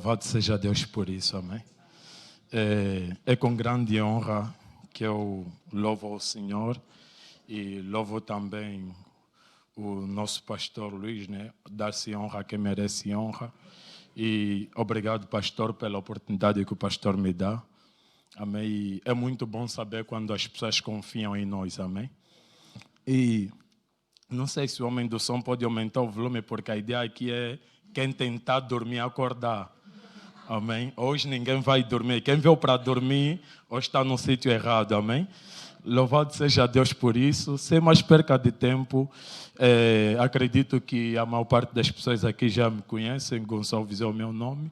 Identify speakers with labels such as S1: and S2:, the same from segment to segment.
S1: Louvado seja Deus por isso, amém? É com grande honra que eu louvo ao Senhor e louvo também o nosso pastor Luiz, né? Dar-se honra a quem merece honra. E obrigado, pastor, pela oportunidade que o pastor me dá. Amém? E é muito bom saber quando as pessoas confiam em nós, amém? E não sei se o homem do som pode aumentar o volume, porque a ideia aqui é quem tentar dormir, acordar. Amém? Hoje ninguém vai dormir. Quem veio para dormir, hoje está no sítio errado, amém? Louvado seja Deus por isso. Sem mais perca de tempo, acredito que a maior parte das pessoas aqui já me conhecem. Gonçalves é o meu nome.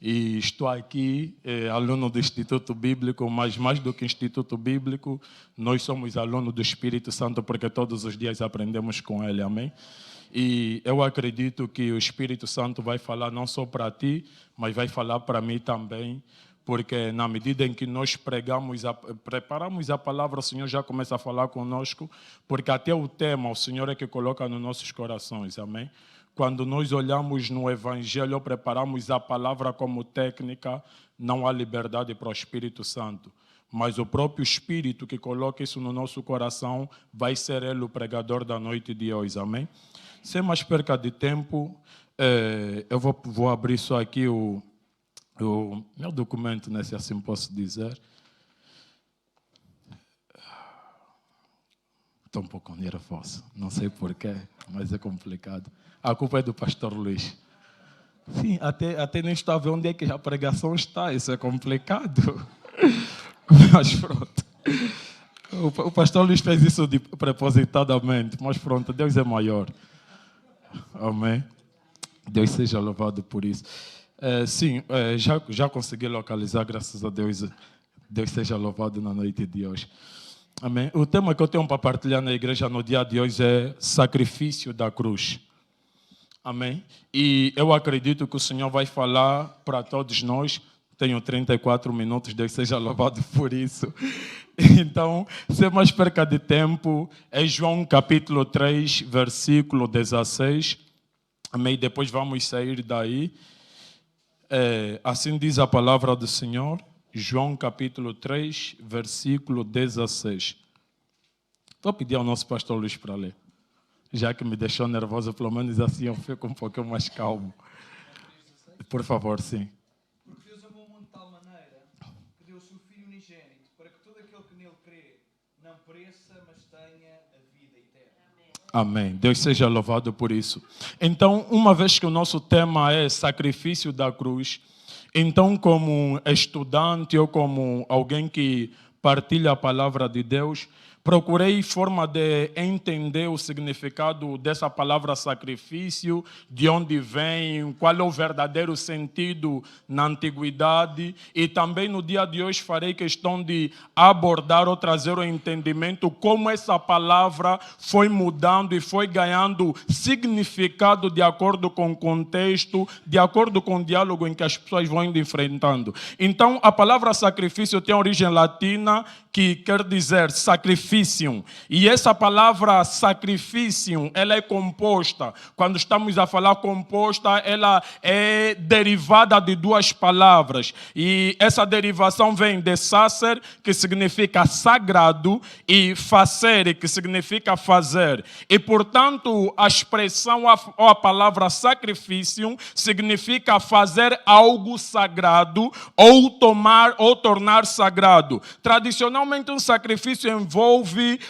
S1: E estou aqui, aluno do Instituto Bíblico, mas mais do que Instituto Bíblico, nós somos alunos do Espírito Santo, porque todos os dias aprendemos com ele, amém? E eu acredito que o Espírito Santo vai falar não só para ti, mas vai falar para mim também, porque na medida em que nós preparamos a palavra, o Senhor já começa a falar conosco, porque até o tema o Senhor é que coloca nos nossos corações, amém? Quando nós olhamos no Evangelho, preparamos a palavra como técnica, não há liberdade para o Espírito Santo. Mas o próprio Espírito que coloca isso no nosso coração vai ser ele o pregador da noite de hoje, amém? Sem mais perca de tempo, eu vou abrir só aqui o meu documento, né, se assim posso dizer. Estou um pouco nervoso, não sei porquê, mas é complicado. A culpa é do pastor Luiz. Sim, até nem estou a ver onde é que a pregação está, isso é complicado. Mas pronto. O pastor Luiz fez isso propositadamente, mas pronto, Deus é maior. Amém? Deus seja louvado por isso. Já consegui localizar, graças a Deus. Deus seja louvado na noite de hoje. Amém? O tema que eu tenho para partilhar na igreja no dia de hoje é sacrifício da cruz. Amém? E eu acredito que o Senhor vai falar para todos nós. Tenho 34 minutos, Deus seja louvado por isso. Então, sem mais perca de tempo, é João capítulo 3, versículo 16. Amém? Depois vamos sair daí. Assim diz a palavra do Senhor. João capítulo 3, versículo 16. Vou pedir ao nosso pastor Luiz para ler. Já que me deixou nervoso, pelo menos assim eu fico um pouquinho mais calmo. Por favor, sim.
S2: Porque Deus amou o mundo de tal maneira que deu o seu Filho unigênito para que todo aquele que nele crê não pereça, mas tenha a vida eterna.
S1: Amém. Deus seja louvado por isso. Então, uma vez que o nosso tema é sacrifício da cruz, então, como estudante ou como alguém que partilha a palavra de Deus, procurei forma de entender o significado dessa palavra sacrifício, de onde vem, qual é o verdadeiro sentido na antiguidade. E também no dia de hoje farei questão de abordar ou trazer o entendimento como essa palavra foi mudando e foi ganhando significado de acordo com o contexto, de acordo com o diálogo em que as pessoas vão indo enfrentando. Então, a palavra sacrifício tem origem latina, que quer dizer sacrificium. E essa palavra sacrificium, ela é composta. Quando estamos a falar composta, ela é derivada de duas palavras. E essa derivação vem de sacer, que significa sagrado, e facere, que significa fazer. E, portanto, a expressão ou a palavra sacrificium significa fazer algo sagrado ou tomar ou tornar sagrado. Tradicionalmente, um sacrifício envolve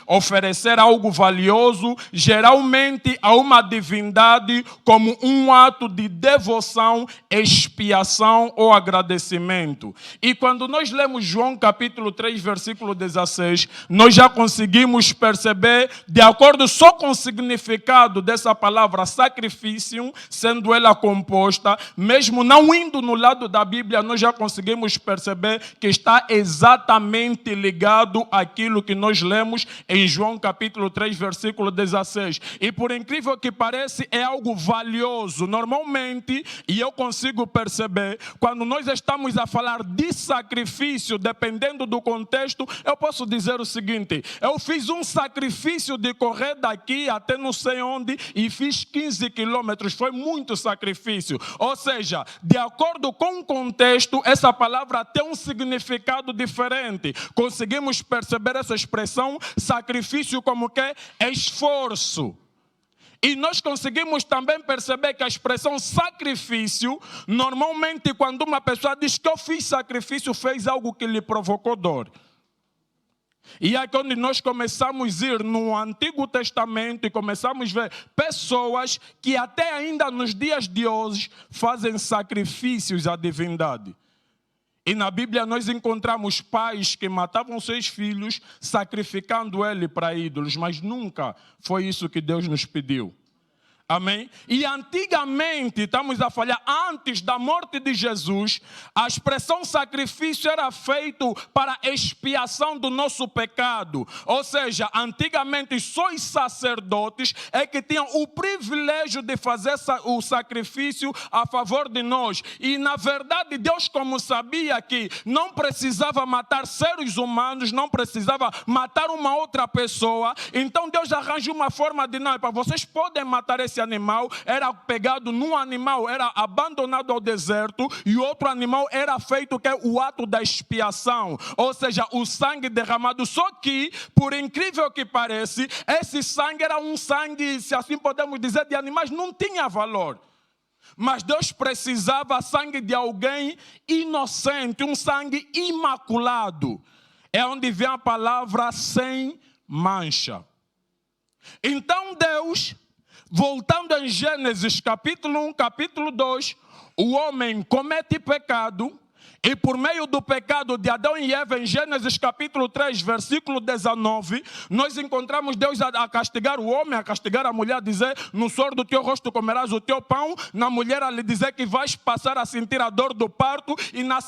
S1: oferecer algo valioso, geralmente a uma divindade, como um ato de devoção, expiação ou agradecimento. E quando nós lemos João capítulo 3, versículo 16, nós já conseguimos perceber, de acordo só com o significado dessa palavra sacrifício, sendo ela composta, mesmo não indo no lado da Bíblia, nós já conseguimos perceber que está exatamente ligado ligado àquilo que nós lemos em João capítulo 3, versículo 16. E por incrível que pareça, é algo valioso. Normalmente, e eu consigo perceber, quando nós estamos a falar de sacrifício, dependendo do contexto, eu posso dizer o seguinte: eu fiz um sacrifício de correr daqui até não sei onde e fiz 15 quilômetros. Foi muito sacrifício. Ou seja, de acordo com o contexto, essa palavra tem um significado diferente. Conseguimos perceber essa expressão sacrifício como que esforço. E nós conseguimos também perceber que a expressão sacrifício, normalmente quando uma pessoa diz que eu fiz sacrifício, fez algo que lhe provocou dor. E é quando nós começamos a ir no Antigo Testamento e começamos a ver pessoas que até ainda nos dias de hoje fazem sacrifícios à divindade. E na Bíblia nós encontramos pais que matavam seus filhos sacrificando ele para ídolos, mas nunca foi isso que Deus nos pediu. Amém? E antigamente, estamos a falar, antes da morte de Jesus, a expressão sacrifício era feito para expiação do nosso pecado. Ou seja, antigamente só os sacerdotes é que tinham o privilégio de fazer o sacrifício a favor de nós. E na verdade Deus, como sabia que não precisava matar seres humanos, não precisava matar uma outra pessoa, então Deus arranja uma forma de não, para vocês podem matar esse animal, era pegado num animal, era abandonado ao deserto, e outro animal era feito que é o ato da expiação, ou seja, o sangue derramado. Só que, por incrível que pareça, esse sangue era um sangue, se assim podemos dizer, de animais, não tinha valor. Mas Deus precisava sangue de alguém inocente, um sangue imaculado. É onde vem a palavra sem mancha. Então Deus, voltando em Gênesis capítulo 1, capítulo 2, o homem comete pecado, e por meio do pecado de Adão e Eva, em Gênesis capítulo 3, versículo 19, nós encontramos Deus a castigar o homem, a castigar a mulher, a dizer: no suor do teu rosto comerás o teu pão. Na mulher, a lhe dizer que vais passar a sentir a dor do parto, e na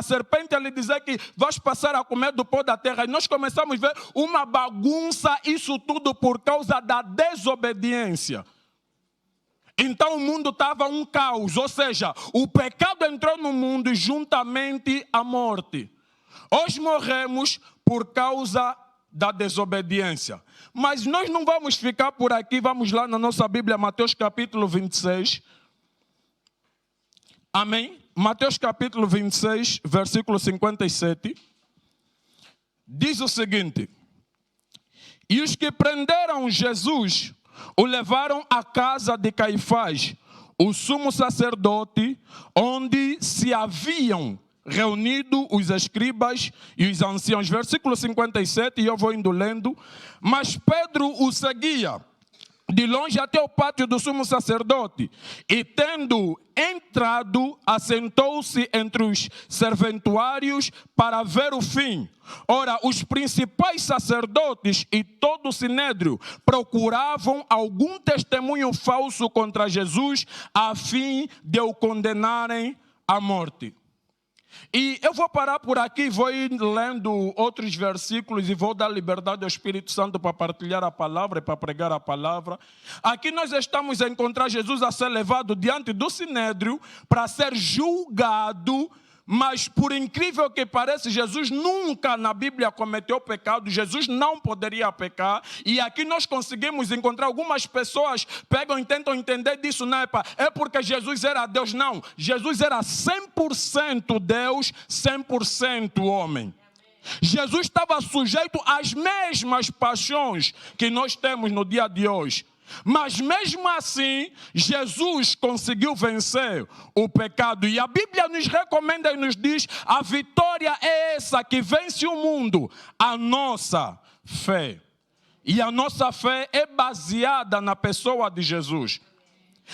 S1: serpente, a lhe dizer que vais passar a comer do pó da terra. E nós começamos a ver uma bagunça, isso tudo por causa da desobediência. Então o mundo estava um caos, ou seja, o pecado entrou no mundo juntamente à morte. Hoje morremos por causa da desobediência. Mas nós não vamos ficar por aqui, vamos lá na nossa Bíblia, Mateus capítulo 26. Amém? Mateus capítulo 26, versículo 57. Diz o seguinte: e os que prenderam Jesus o levaram à casa de Caifás, o sumo sacerdote, onde se haviam reunido os escribas e os anciãos. Versículo 57, e eu vou indo lendo. Mas Pedro o seguia de longe até o pátio do sumo sacerdote, e tendo entrado, assentou-se entre os serventuários para ver o fim. Ora, os principais sacerdotes e todo o sinédrio procuravam algum testemunho falso contra Jesus, a fim de o condenarem à morte. E eu vou parar por aqui, vou ir lendo outros versículos e vou dar liberdade ao Espírito Santo para partilhar a palavra e para pregar a palavra. Aqui nós estamos a encontrar Jesus a ser levado diante do sinédrio para ser julgado. Mas por incrível que pareça, Jesus nunca na Bíblia cometeu pecado, Jesus não poderia pecar. E aqui nós conseguimos encontrar algumas pessoas pegam e tentam entender disso, não é porque Jesus era Deus. Não, Jesus era 100% Deus, 100% homem. Jesus estava sujeito às mesmas paixões que nós temos no dia de hoje. Mas mesmo assim, Jesus conseguiu vencer o pecado. E a Bíblia nos recomenda e nos diz: a vitória é essa que vence o mundo, a nossa fé. E a nossa fé é baseada na pessoa de Jesus.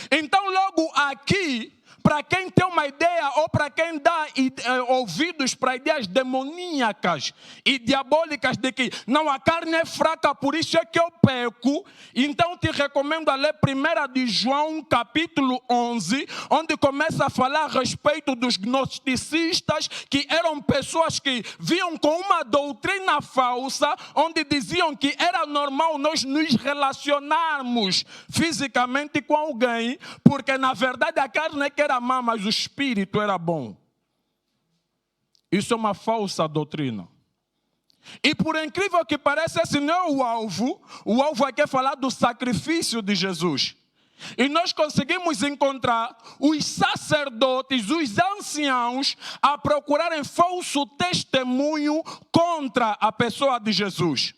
S1: Então logo aqui, Para quem tem uma ideia ou para quem dá ouvidos para ideias demoníacas e diabólicas de que não, a carne é fraca, por isso é que eu peco, então te recomendo a ler 1 de João, capítulo 11, onde começa a falar a respeito dos gnosticistas, que eram pessoas que vinham com uma doutrina falsa, onde diziam que era normal nós nos relacionarmos fisicamente com alguém, porque na verdade a carne é que era má, mas o espírito era bom. Isso é uma falsa doutrina. E por incrível que pareça, esse não é o alvo aqui é falar do sacrifício de Jesus. E nós conseguimos encontrar os sacerdotes, os anciãos, a procurarem falso testemunho contra a pessoa de Jesus.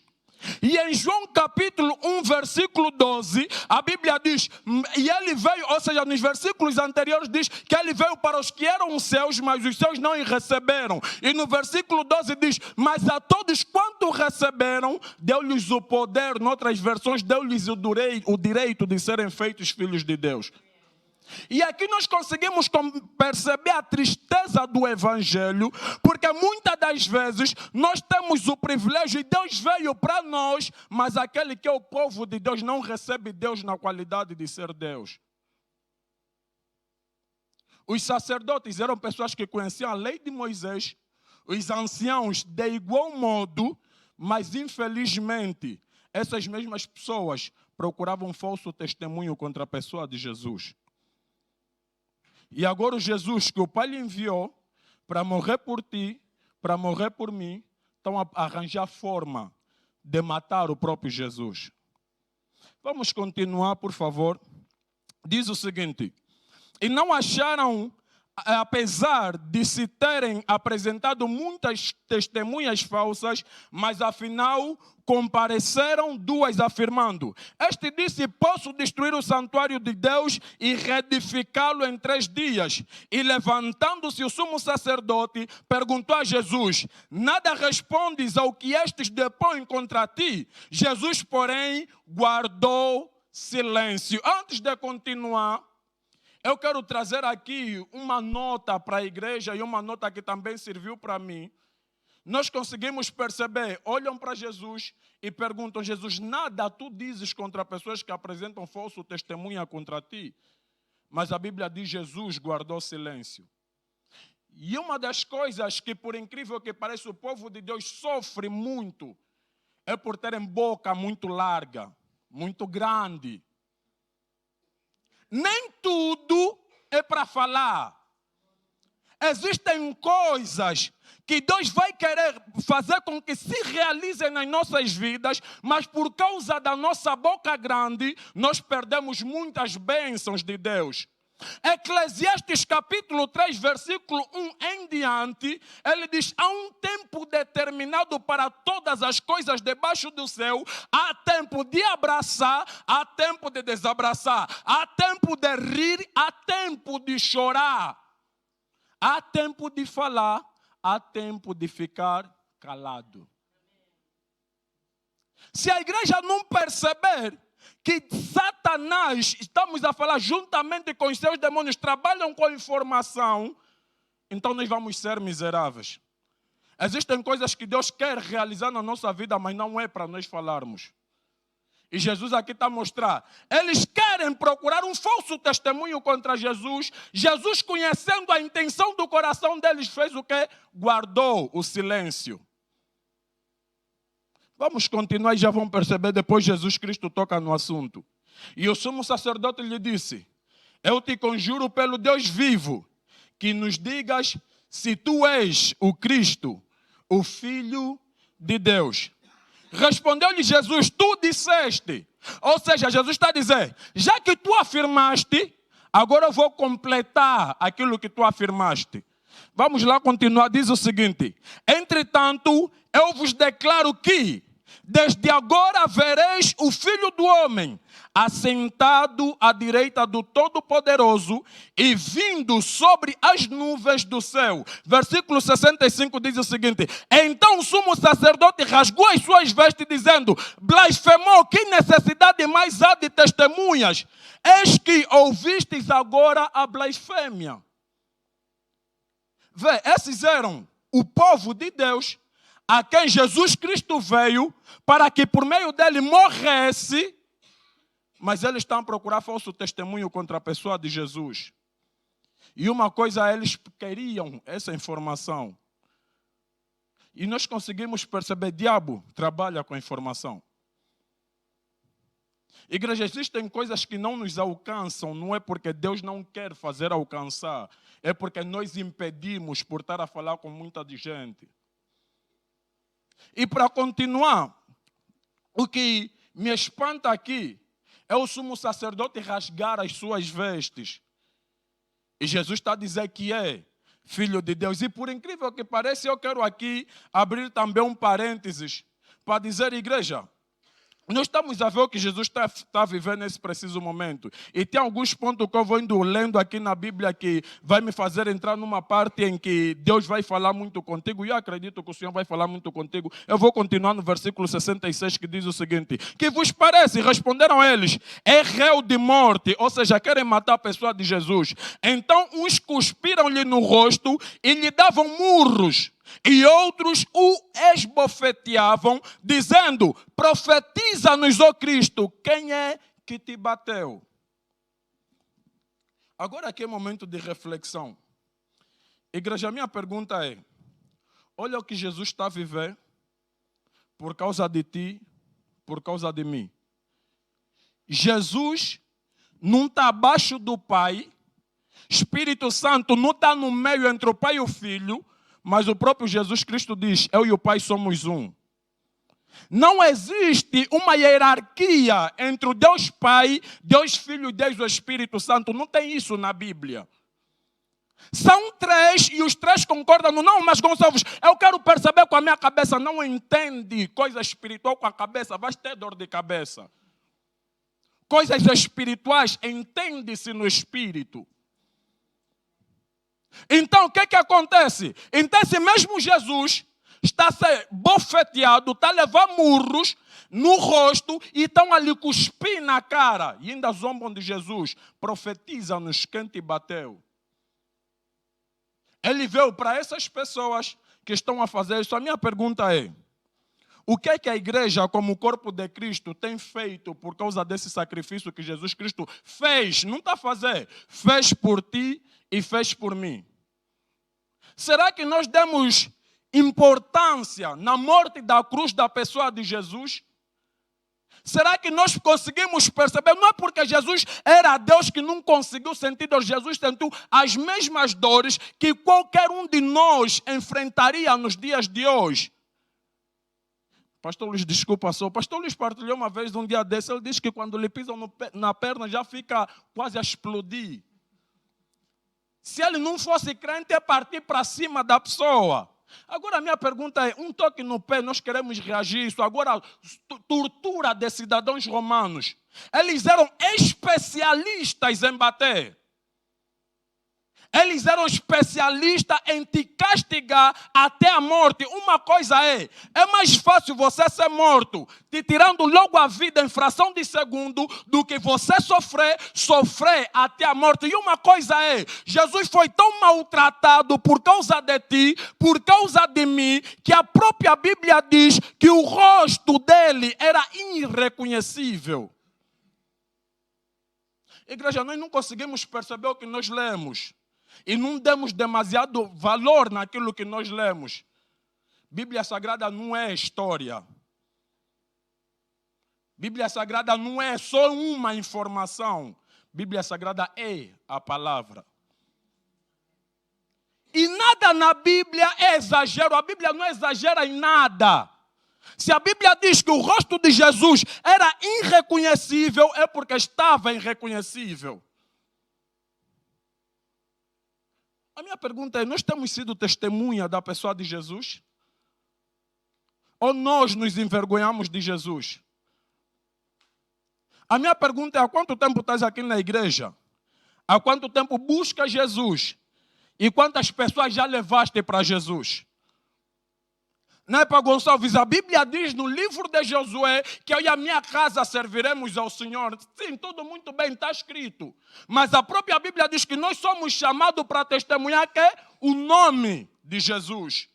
S1: E em João capítulo 1, versículo 12, a Bíblia diz, e ele veio, ou seja, nos versículos anteriores diz que ele veio para os que eram seus, mas os seus não o receberam. E no versículo 12 diz, mas a todos quanto receberam, deu-lhes o poder, noutras versões, deu-lhes o direito de serem feitos filhos de Deus. E aqui nós conseguimos perceber a tristeza do Evangelho, porque muitas das vezes nós temos o privilégio e Deus veio para nós, mas aquele que é o povo de Deus não recebe Deus na qualidade de ser Deus. Os sacerdotes eram pessoas que conheciam a lei de Moisés, os anciãos de igual modo, mas infelizmente essas mesmas pessoas procuravam falso testemunho contra a pessoa de Jesus. E agora o Jesus que o Pai lhe enviou para morrer por ti, para morrer por mim, estão a arranjar forma de matar o próprio Jesus. Vamos continuar, por favor. Diz o seguinte, e não acharam, apesar de se terem apresentado muitas testemunhas falsas, mas afinal compareceram duas afirmando, este disse, posso destruir o santuário de Deus e reedificá-lo em 3 dias. E levantando-se o sumo sacerdote, perguntou a Jesus, nada respondes ao que estes depõem contra ti? Jesus, porém, guardou silêncio. Antes de continuar, eu quero trazer aqui uma nota para a igreja e uma nota que também serviu para mim. Nós conseguimos perceber, olham para Jesus e perguntam, Jesus, nada tu dizes contra pessoas que apresentam falso testemunha contra ti. Mas a Bíblia diz, Jesus guardou silêncio. E uma das coisas que, por incrível que pareça, o povo de Deus sofre muito, é por terem boca muito larga, muito grande. Nem tudo é para falar. Existem coisas que Deus vai querer fazer com que se realizem nas nossas vidas, mas por causa da nossa boca grande, nós perdemos muitas bênçãos de Deus. Eclesiastes capítulo 3, versículo 1 em diante, ele diz, há um tempo determinado para todas as coisas debaixo do céu, há tempo de abraçar, há tempo de desabraçar, há tempo de rir, há tempo de chorar, há tempo de falar, há tempo de ficar calado. Se a igreja não perceber que Satanás, estamos a falar juntamente com os seus demônios, trabalham com informação, então nós vamos ser miseráveis. Existem coisas que Deus quer realizar na nossa vida, mas não é para nós falarmos. E Jesus aqui está a mostrar. Eles querem procurar um falso testemunho contra Jesus. Jesus, conhecendo a intenção do coração deles, fez o quê? Guardou o silêncio. Vamos continuar e já vão perceber, depois Jesus Cristo toca no assunto. E o sumo sacerdote lhe disse, eu te conjuro pelo Deus vivo, que nos digas se tu és o Cristo, o Filho de Deus. Respondeu-lhe Jesus, tu disseste. Ou seja, Jesus está a dizer, já que tu afirmaste, agora eu vou completar aquilo que tu afirmaste. Vamos lá continuar, diz o seguinte, entretanto, eu vos declaro que desde agora vereis o Filho do Homem assentado à direita do Todo-Poderoso e vindo sobre as nuvens do céu. Versículo 65 diz o seguinte: então o sumo sacerdote rasgou as suas vestes dizendo: blasfemou, que necessidade mais há de testemunhas? Eis que ouvistes agora a blasfêmia. Vê, esses eram o povo de Deus, a quem Jesus Cristo veio para que por meio dele morresse, mas eles estão a procurar falso testemunho contra a pessoa de Jesus. E uma coisa, eles queriam essa informação. E nós conseguimos perceber, diabo trabalha com a informação. Igreja, existem coisas que não nos alcançam, não é porque Deus não quer fazer alcançar, é porque nós impedimos por estar a falar com muita gente. E para continuar, o que me espanta aqui é o sumo sacerdote rasgar as suas vestes. E Jesus está a dizer que é Filho de Deus. E por incrível que pareça, eu quero aqui abrir também um parênteses para dizer, igreja, nós estamos a ver o que Jesus está vivendo nesse preciso momento. E tem alguns pontos que eu vou indo lendo aqui na Bíblia que vai me fazer entrar numa parte em que Deus vai falar muito contigo. E eu acredito que o Senhor vai falar muito contigo. Eu vou continuar no versículo 66 que diz o seguinte: que vos parece? Responderam eles: é réu de morte, ou seja, querem matar a pessoa de Jesus. Então uns cuspiram-lhe no rosto e lhe davam murros. E outros o esbofeteavam, dizendo: profetiza-nos, ó Cristo, quem é que te bateu? Agora aqui é momento de reflexão. Igreja, minha pergunta é: olha o que Jesus está a viver por causa de ti, por causa de mim. Jesus não está abaixo do Pai, Espírito Santo não está no meio entre o Pai e o Filho, mas o próprio Jesus Cristo diz: eu e o Pai somos um. Não existe uma hierarquia entre o Deus Pai, Deus Filho e Deus Espírito Santo. Não tem isso na Bíblia. São três e os três concordam. Não, mas Gonçalves, eu quero perceber com a minha cabeça. Não entende coisa espiritual com a cabeça, vais ter dor de cabeça. Coisas espirituais, entende-se no Espírito. Então, o que acontece? Então, esse mesmo Jesus está a ser bofeteado, está a levar murros no rosto e estão a lhe cuspir na cara. E ainda zombam de Jesus. Profetiza-nos quem te bateu. Ele veio para essas pessoas que estão a fazer isso. A minha pergunta é: o que é que a igreja, como corpo de Cristo, tem feito por causa desse sacrifício que Jesus Cristo fez? Não está a fazer. Fez por ti e fez por mim. Será que nós demos importância na morte da cruz da pessoa de Jesus? Será que nós conseguimos perceber? Não é porque Jesus era Deus que não conseguiu sentir dor. Jesus sentiu as mesmas dores que qualquer um de nós enfrentaria nos dias de hoje. Pastor Luís, desculpa só. Pastor Luís partilhou uma vez, um dia desse, ele disse que quando lhe pisam na perna já fica quase a explodir. Se ele não fosse crente, é partir para cima da pessoa. Agora a minha pergunta é: um toque no pé, nós queremos reagir a isso. Agora, tortura de cidadãos romanos. Eles eram especialistas em bater. Eles eram especialistas em te castigar até a morte. Uma coisa é mais fácil você ser morto, te tirando logo a vida em fração de segundo, do que você sofrer até a morte. E uma coisa é, Jesus foi tão maltratado por causa de ti, por causa de mim, que a própria Bíblia diz que o rosto dele era irreconhecível. Igreja, nós não conseguimos perceber o que nós lemos. E não demos demasiado valor naquilo que nós lemos. Bíblia Sagrada não é história. Bíblia Sagrada não é só uma informação. Bíblia Sagrada é a palavra. E nada na Bíblia é exagero. A Bíblia não exagera em nada. Se a Bíblia diz que o rosto de Jesus era irreconhecível, é porque estava irreconhecível. A minha pergunta é: nós temos sido testemunha da pessoa de Jesus? Ou nós nos envergonhamos de Jesus? A minha pergunta é: há quanto tempo estás aqui na igreja? Há quanto tempo buscas Jesus? E quantas pessoas já levaste para Jesus? Não é, para Gonçalves? A Bíblia diz no livro de Josué que eu e a minha casa serviremos ao Senhor. Sim, tudo muito bem, está escrito. Mas a própria Bíblia diz que nós somos chamados para testemunhar que é o nome de Jesus.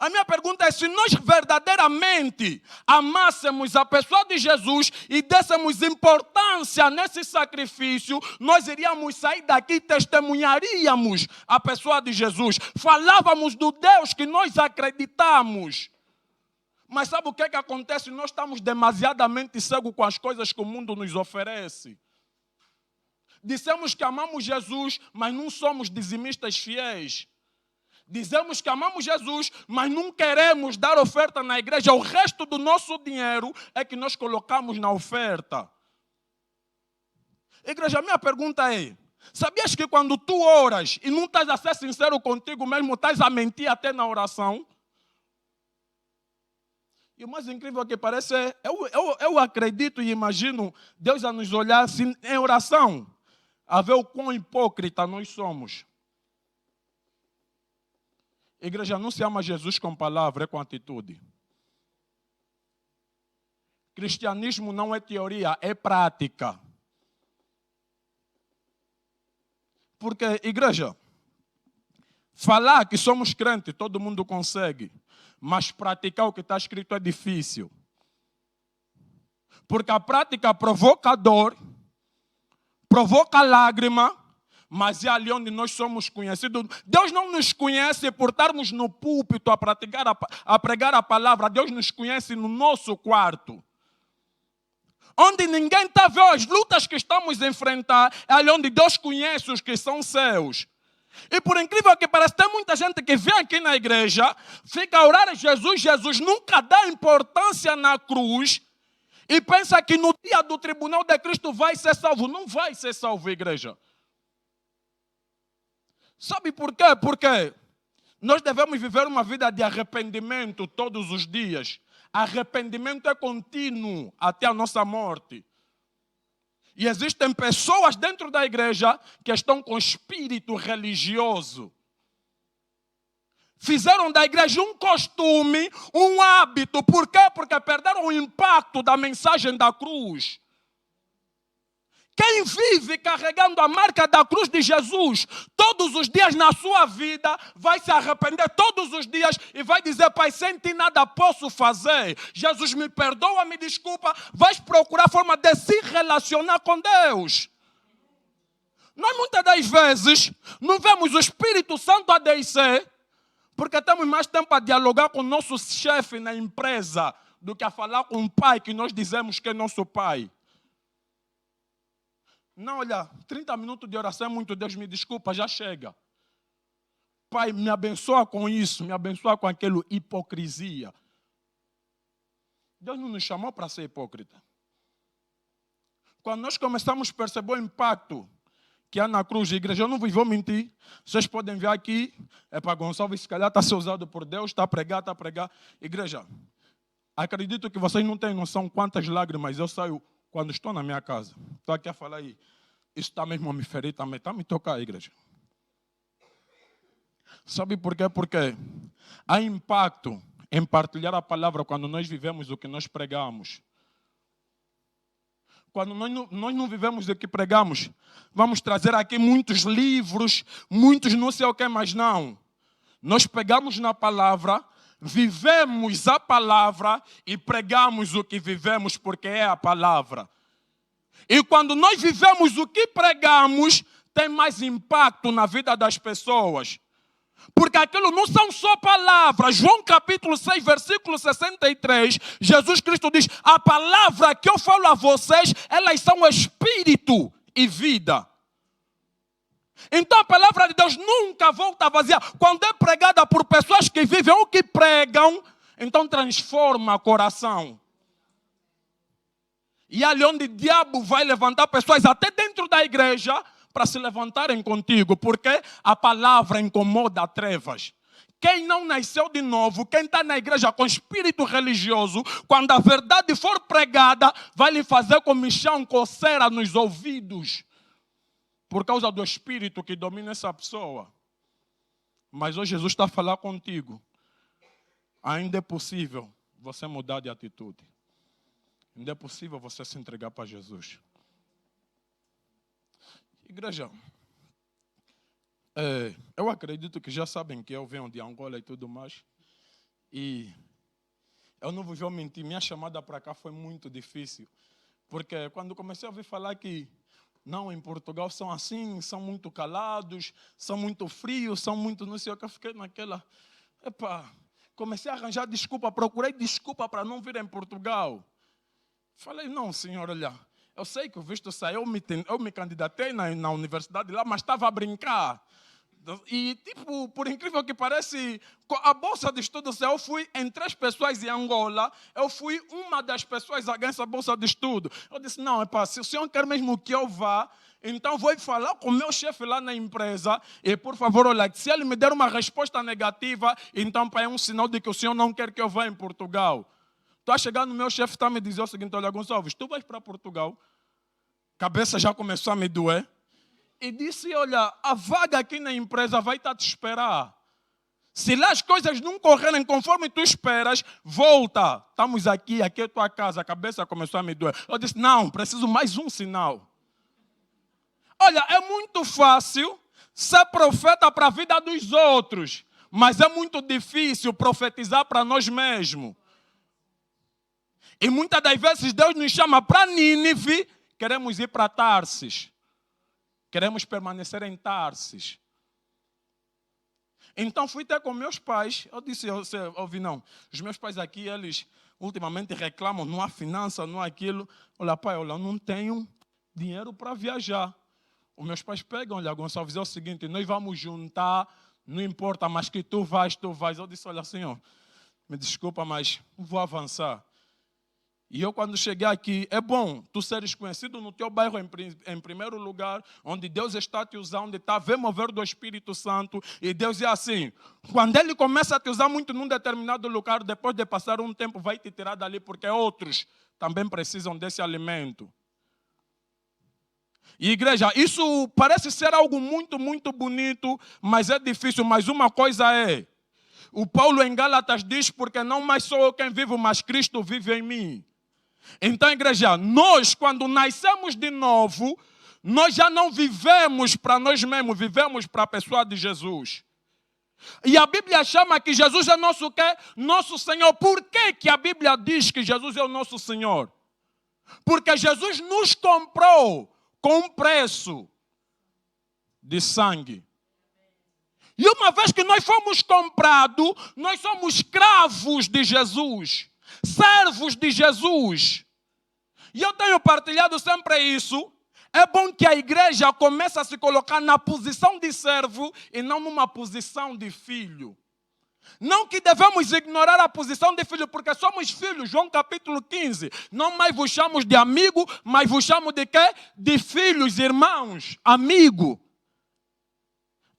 S1: A minha pergunta é: se nós verdadeiramente amássemos a pessoa de Jesus e dessemos importância nesse sacrifício, nós iríamos sair daqui e testemunharíamos a pessoa de Jesus. Falávamos do Deus que nós acreditamos. Mas sabe o que acontece? Nós estamos demasiadamente cegos com as coisas que o mundo nos oferece. Dissemos que amamos Jesus, mas não somos dizimistas fiéis. Dizemos que amamos Jesus, mas não queremos dar oferta na igreja. O resto do nosso dinheiro é que nós colocamos na oferta. Igreja, minha pergunta é: sabias que quando tu oras e não estás a ser sincero contigo mesmo, estás a mentir até na oração? E o mais incrível que parece é, eu acredito e imagino Deus a nos olhar assim em oração, a ver o quão hipócrita nós somos. Igreja, não se ama Jesus com palavra, é com atitude. Cristianismo não é teoria, é prática. Porque, igreja, falar que somos crentes, todo mundo consegue. Mas praticar o que está escrito é difícil. Porque a prática provoca dor, provoca lágrima, mas é ali onde nós somos conhecidos. Deus não nos conhece por estarmos no púlpito a pregar a palavra. Deus nos conhece no nosso quarto. Onde ninguém está a ver as lutas que estamos a enfrentar, é ali onde Deus conhece os que são seus. E por incrível que pareça, tem muita gente que vem aqui na igreja, fica a orar a Jesus, Jesus nunca dá importância na cruz e pensa que no dia do tribunal de Cristo vai ser salvo. Não vai ser salvo, igreja. Sabe por quê? Porque nós devemos viver uma vida de arrependimento todos os dias. Arrependimento é contínuo até a nossa morte. E existem pessoas dentro da igreja que estão com espírito religioso. Fizeram da igreja um costume, um hábito. Por quê? Porque perderam o impacto da mensagem da cruz. Quem vive carregando a marca da cruz de Jesus todos os dias na sua vida vai se arrepender todos os dias e vai dizer: Pai, sem ti nada posso fazer. Jesus, me perdoa, me desculpa. Vais procurar forma de se relacionar com Deus. Nós muitas das vezes não vemos o Espírito Santo a descer porque temos mais tempo a dialogar com o nosso chefe na empresa do que a falar com o pai que nós dizemos que é nosso pai. Não, olha, 30 minutos de oração é muito, Deus me desculpa, já chega. Pai, me abençoa com isso, me abençoa com aquilo, hipocrisia. Deus não nos chamou para ser hipócrita. Quando nós começamos a perceber o impacto que há na cruz, a igreja, eu não vou mentir, vocês podem ver aqui, é para Gonçalves, se calhar está a ser usado por Deus, está a pregar. Igreja, acredito que vocês não têm noção quantas lágrimas eu saio quando estou na minha casa. Estou aqui a falar aí. Isso está mesmo a me ferir, está a me tocar, igreja. Sabe por quê? Porque há impacto em partilhar a palavra quando nós vivemos o que nós pregamos. Quando nós não vivemos o que pregamos, vamos trazer aqui muitos livros, muitos não sei o que, mas não. Nós pegamos na palavra, vivemos a palavra e pregamos o que vivemos porque é a palavra. E quando nós vivemos o que pregamos, tem mais impacto na vida das pessoas. Porque aquilo não são só palavras. João capítulo 6, versículo 63, Jesus Cristo diz: a palavra que eu falo a vocês, elas são espírito e vida. Então a palavra de Deus nunca volta vazia. Quando é pregada por pessoas que vivem o que pregam, então transforma o coração. E ali onde o diabo vai levantar pessoas até dentro da igreja para se levantarem contigo, porque a palavra incomoda trevas. Quem não nasceu de novo, quem está na igreja com espírito religioso, quando a verdade for pregada, vai lhe fazer comichão, coceira nos ouvidos. Por causa do espírito que domina essa pessoa. Mas hoje Jesus está a falar contigo. Ainda é possível você mudar de atitude. Ainda é possível você se entregar para Jesus. Igreja, eu acredito que já sabem que eu venho de Angola e tudo mais. E eu não vos vou mentir, minha chamada para cá foi muito difícil. Porque quando comecei a ouvir falar que não, em Portugal são assim, são muito calados, são muito frios, são muito não sei o que, eu fiquei naquela... comecei a arranjar desculpa, procurei desculpa para não vir em Portugal. Falei, não, senhor, olha, eu sei que o visto saiu, eu me candidatei na universidade lá, mas estava a brincar. E, tipo, por incrível que pareça, a bolsa de estudos, eu fui em 3 pessoas em Angola, eu fui uma das pessoas a ganhar essa bolsa de estudo. Eu disse, não, se o senhor quer mesmo que eu vá, então vou falar com o meu chefe lá na empresa e, por favor, olha, se ele me der uma resposta negativa, então é um sinal de que o senhor não quer que eu vá em Portugal. Estou a chegar no meu chefe, está a me dizer o seguinte, olha, Gonçalves, tu vais para Portugal, cabeça já começou a me doer, e disse, olha, a vaga aqui na empresa vai estar a te esperar. Se lá as coisas não correrem conforme tu esperas, volta. Estamos aqui é a tua casa, a cabeça começou a me doer. Eu disse, não, preciso mais um sinal. Olha, é muito fácil ser profeta para a vida dos outros, mas é muito difícil profetizar para nós mesmos. E muitas das vezes Deus nos chama para Nínive, queremos ir para Tarsis. Queremos permanecer em Tarsis. Então fui ter com meus pais. Eu disse, ouvi, não. Os meus pais aqui, eles ultimamente reclamam, não há finança, não há aquilo. Olha, pai, olha, eu não tenho dinheiro para viajar. Os meus pais pegam, olha, Gonçalves, é o seguinte, nós vamos juntar, não importa, mas que tu vais. Eu disse, olha, senhor, me desculpa, mas vou avançar. E eu, quando cheguei aqui, é bom tu seres conhecido no teu bairro em primeiro lugar, onde Deus está te usando, onde está a ver mover do Espírito Santo. E Deus é assim, quando Ele começa a te usar muito num determinado lugar, depois de passar um tempo, vai te tirar dali, porque outros também precisam desse alimento. E igreja, isso parece ser algo muito, muito bonito, mas é difícil. Mas uma coisa é, o Paulo em Gálatas diz, porque não mais sou eu quem vivo, mas Cristo vive em mim. Então, igreja, nós, quando nascemos de novo, nós já não vivemos para nós mesmos, vivemos para a pessoa de Jesus. E a Bíblia chama que Jesus é nosso quê? Nosso Senhor. Por que a Bíblia diz que Jesus é o nosso Senhor? Porque Jesus nos comprou com um preço de sangue. E uma vez que nós fomos comprados, nós somos escravos de Jesus. Servos de Jesus. E eu tenho partilhado sempre isso. É bom que a igreja comece a se colocar na posição de servo e não numa posição de filho. Não que devemos ignorar a posição de filho, porque somos filhos. João capítulo 15. Não mais vos chamo de amigo, mas vos chamo de quê? De filhos, irmãos, amigo.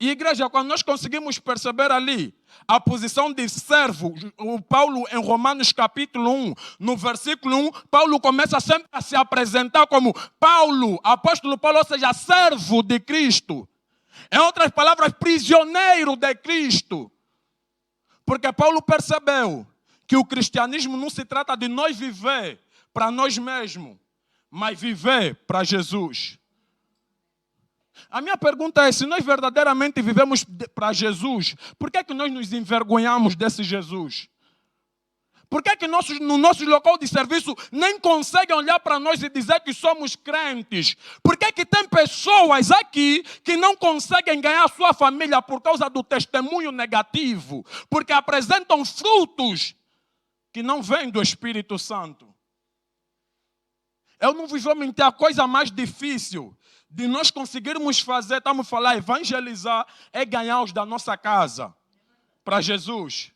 S1: E igreja, quando nós conseguimos perceber ali a posição de servo, o Paulo em Romanos capítulo 1, no versículo 1, Paulo começa sempre a se apresentar como Paulo, apóstolo Paulo, ou seja, servo de Cristo. Em outras palavras, prisioneiro de Cristo. Porque Paulo percebeu que o cristianismo não se trata de nós viver para nós mesmos, mas viver para Jesus. A minha pergunta é, se nós verdadeiramente vivemos para Jesus, por que nós nos envergonhamos desse Jesus? Por que no nosso local de serviço nem conseguem olhar para nós e dizer que somos crentes? Por que tem pessoas aqui que não conseguem ganhar a sua família por causa do testemunho negativo? Porque apresentam frutos que não vêm do Espírito Santo. Eu não vos vou mentir, a coisa mais difícil de nós conseguirmos fazer, estamos a falar, evangelizar, é ganhar os da nossa casa para Jesus.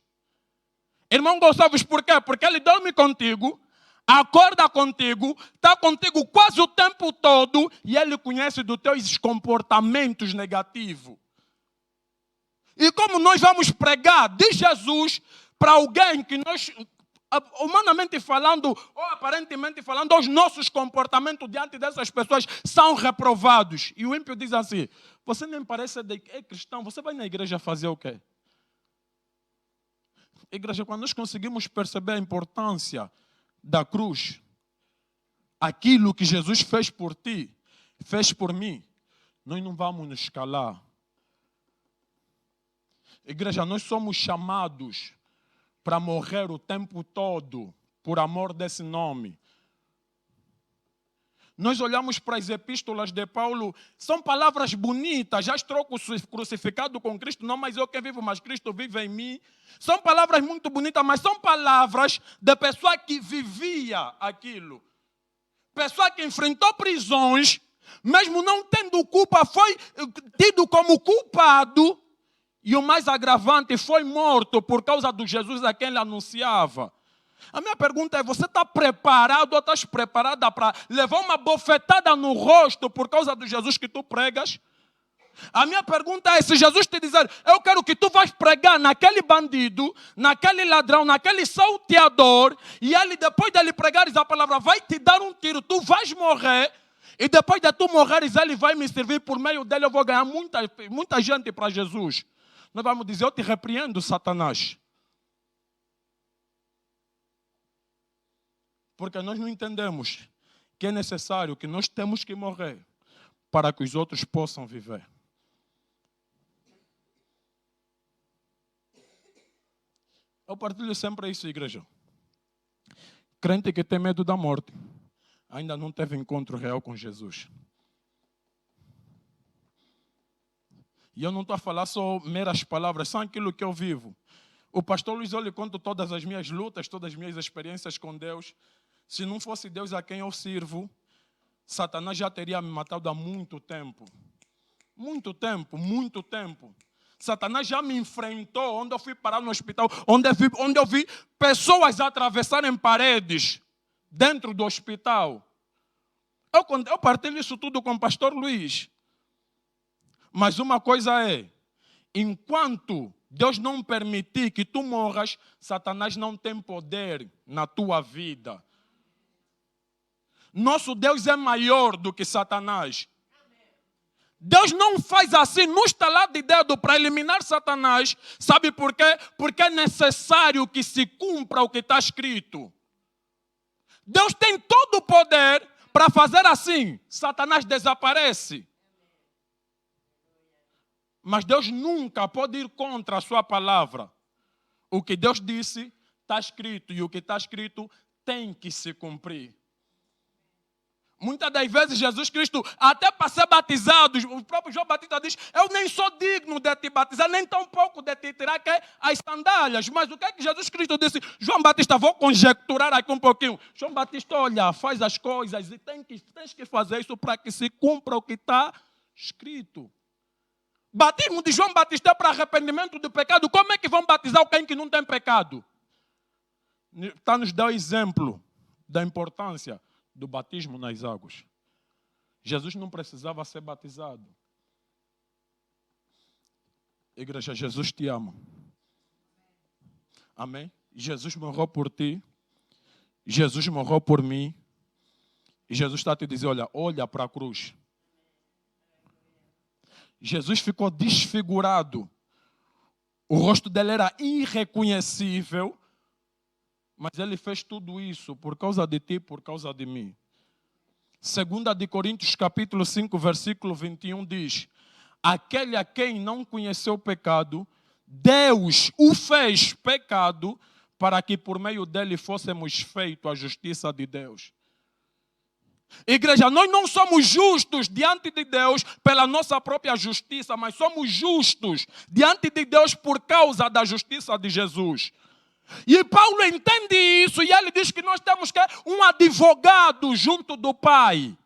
S1: Irmão Gonçalves, por quê? Porque ele dorme contigo, acorda contigo, está contigo quase o tempo todo e ele conhece dos teus comportamentos negativos. E como nós vamos pregar de Jesus para alguém que nós, humanamente falando, ou aparentemente falando, os nossos comportamentos diante dessas pessoas são reprovados. E o ímpio diz assim, você nem parece cristão, você vai na igreja fazer o quê? Igreja, quando nós conseguimos perceber a importância da cruz, aquilo que Jesus fez por ti, fez por mim, nós não vamos nos calar. Igreja, nós somos chamados para morrer o tempo todo por amor desse nome. Nós olhamos para as epístolas de Paulo, são palavras bonitas, já estou crucificado com Cristo, não mais eu quem vivo, mas Cristo vive em mim. São palavras muito bonitas, mas são palavras da pessoa que vivia aquilo. Pessoa que enfrentou prisões, mesmo não tendo culpa, foi tido como culpado. E o mais agravante, foi morto por causa do Jesus a quem ele anunciava. A minha pergunta é, você está preparado ou estás preparada para levar uma bofetada no rosto por causa do Jesus que tu pregas? A minha pergunta é, se Jesus te dizer, eu quero que tu vais pregar naquele bandido, naquele ladrão, naquele salteador, e ele, depois dele pregares a palavra, vai te dar um tiro, tu vais morrer, e depois de tu morreres, ele vai me servir, por meio dele eu vou ganhar muita gente para Jesus. Nós vamos dizer, eu te repreendo, Satanás. Porque nós não entendemos que é necessário, que nós temos que morrer para que os outros possam viver. Eu partilho sempre isso, igreja. Crente que tem medo da morte ainda não teve encontro real com Jesus. E eu não estou a falar só meras palavras, são aquilo que eu vivo. O pastor Luiz, eu lhe conto todas as minhas lutas, todas as minhas experiências com Deus. Se não fosse Deus a quem eu sirvo, Satanás já teria me matado há muito tempo. Muito tempo, muito tempo. Satanás já me enfrentou onde eu fui parar no hospital, onde eu vi pessoas atravessarem paredes dentro do hospital. Eu partilho isso tudo com o pastor Luiz. Mas uma coisa é, enquanto Deus não permitir que tu morras, Satanás não tem poder na tua vida. Nosso Deus é maior do que Satanás. Deus não faz assim, no estalar de dedo para eliminar Satanás. Sabe por quê? Porque é necessário que se cumpra o que está escrito. Deus tem todo o poder para fazer assim. Satanás desaparece. Mas Deus nunca pode ir contra a sua palavra. O que Deus disse está escrito. E o que está escrito tem que se cumprir. Muitas das vezes Jesus Cristo, até para ser batizado, o próprio João Batista diz, eu nem sou digno de te batizar, nem tão pouco de te tirar as sandálias. Mas o que é que Jesus Cristo disse? João Batista, vou conjecturar aqui um pouquinho. João Batista, olha, faz as coisas e tens que fazer isso para que se cumpra o que está escrito. Batismo de João Batista é para arrependimento do pecado. Como é que vão batizar alguém que não tem pecado? Está nos dando exemplo da importância do batismo nas águas. Jesus não precisava ser batizado. Igreja, Jesus te ama. Amém? Jesus morreu por ti. Jesus morreu por mim. E Jesus está a te dizer, olha para a cruz. Jesus ficou desfigurado. O rosto dele era irreconhecível. Mas ele fez tudo isso por causa de ti, por causa de mim. 2 de Coríntios capítulo 5, versículo 21 diz, aquele a quem não conheceu o pecado, Deus o fez pecado para que por meio dele fôssemos feitos a justiça de Deus. Igreja, nós não somos justos diante de Deus pela nossa própria justiça, mas somos justos diante de Deus por causa da justiça de Jesus. E Paulo entende isso e ele diz que nós temos que um advogado junto do Pai.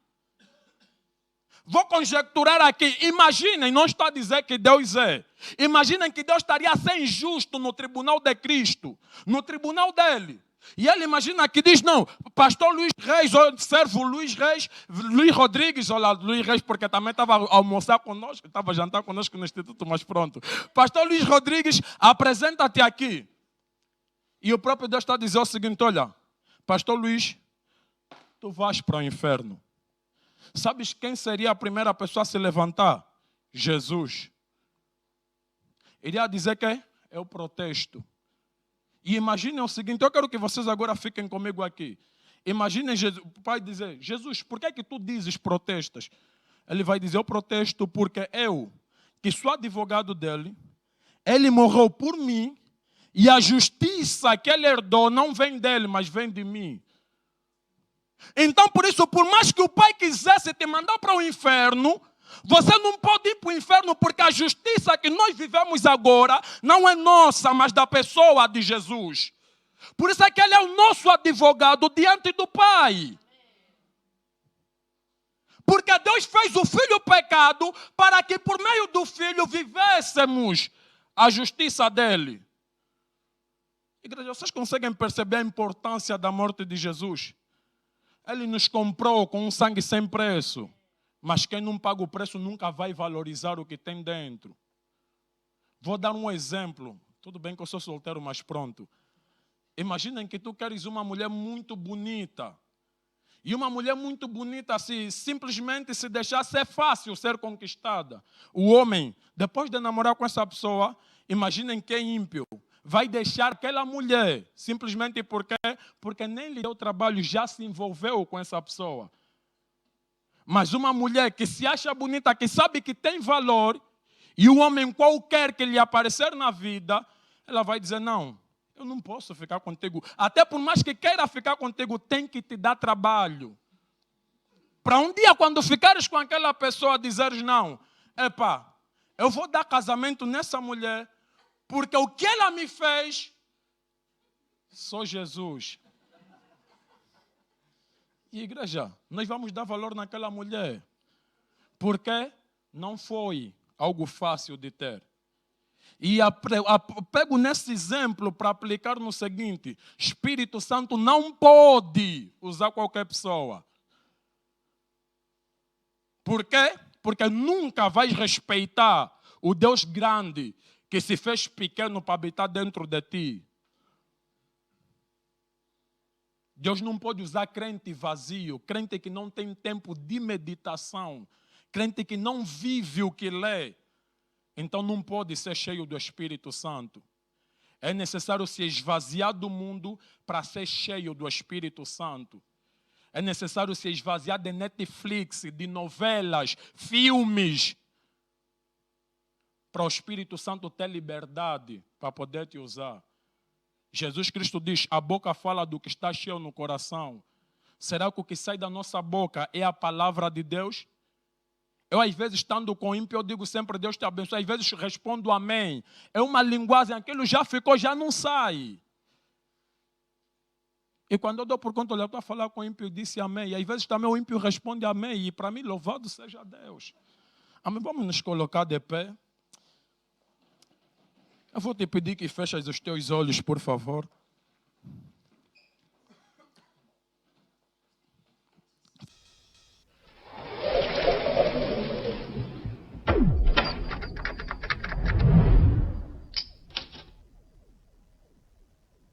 S1: Vou conjecturar aqui. Imaginem, não estou a dizer que Deus é. Imaginem que Deus estaria a ser injusto no tribunal de Cristo, no tribunal dele. E ele imagina que diz, não, pastor Luís Reis, ou servo Luís Reis, Luís Rodrigues, olha, Luís Reis, porque também estava a almoçar conosco, estava a jantar conosco no Instituto, mas pronto. Pastor Luís Rodrigues, apresenta-te aqui. E o próprio Deus está a dizer o seguinte, olha, pastor Luís, tu vais para o inferno. Sabes quem seria a primeira pessoa a se levantar? Jesus. Iria dizer que é o protesto. E imaginem o seguinte, eu quero que vocês agora fiquem comigo aqui. Imaginem o pai dizer, Jesus, por que tu dizes protestas? Ele vai dizer, eu protesto porque eu, que sou advogado dele, ele morreu por mim e a justiça que ele herdou não vem dele, mas vem de mim. Então, por isso, por mais que o pai quisesse te mandar para o inferno, você não pode ir para o inferno porque a justiça que nós vivemos agora não é nossa, mas da pessoa de Jesus. Por isso é que ele é o nosso advogado diante do Pai. Porque Deus fez o Filho pecado para que por meio do Filho vivêssemos a justiça dele. Igreja, vocês conseguem perceber a importância da morte de Jesus? Ele nos comprou com um sangue sem preço. Mas quem não paga o preço nunca vai valorizar o que tem dentro. Vou dar um exemplo. Tudo bem que eu sou solteiro, mas pronto. Imaginem que tu queres uma mulher muito bonita. E uma mulher muito bonita, se simplesmente se deixasse, é fácil ser conquistada. O homem, depois de namorar com essa pessoa, imaginem que é ímpio. Vai deixar aquela mulher, simplesmente porque nem lhe deu trabalho, já se envolveu com essa pessoa. Mas uma mulher que se acha bonita, que sabe que tem valor, e um homem qualquer que lhe aparecer na vida, ela vai dizer, não, eu não posso ficar contigo. Até por mais que queira ficar contigo, tem que te dar trabalho. Para um dia, quando ficares com aquela pessoa, dizeres, não, epá, eu vou dar casamento nessa mulher, porque o que ela me fez, só Jesus. E igreja, nós vamos dar valor naquela mulher, porque não foi algo fácil de ter. E pego nesse exemplo para aplicar no seguinte, Espírito Santo não pode usar qualquer pessoa. Por quê? Porque nunca vais respeitar o Deus grande que se fez pequeno para habitar dentro de ti. Deus não pode usar crente vazio, crente que não tem tempo de meditação, crente que não vive o que lê. Então não pode ser cheio do Espírito Santo. É necessário se esvaziar do mundo para ser cheio do Espírito Santo. É necessário se esvaziar de Netflix, de novelas, filmes, para o Espírito Santo ter liberdade para poder te usar. Jesus Cristo diz, a boca fala do que está cheio no coração. Será que o que sai da nossa boca é a palavra de Deus? Eu, às vezes, estando com ímpio, eu digo sempre, Deus te abençoe. Às vezes, respondo amém. É uma linguagem, aquilo já ficou, já não sai. E quando eu dou por conta, eu estou a falar com o ímpio, disse amém. E às vezes também o ímpio responde amém. E para mim, louvado seja Deus. Amém. Vamos nos colocar de pé. Eu vou te pedir que feches os teus olhos, por favor.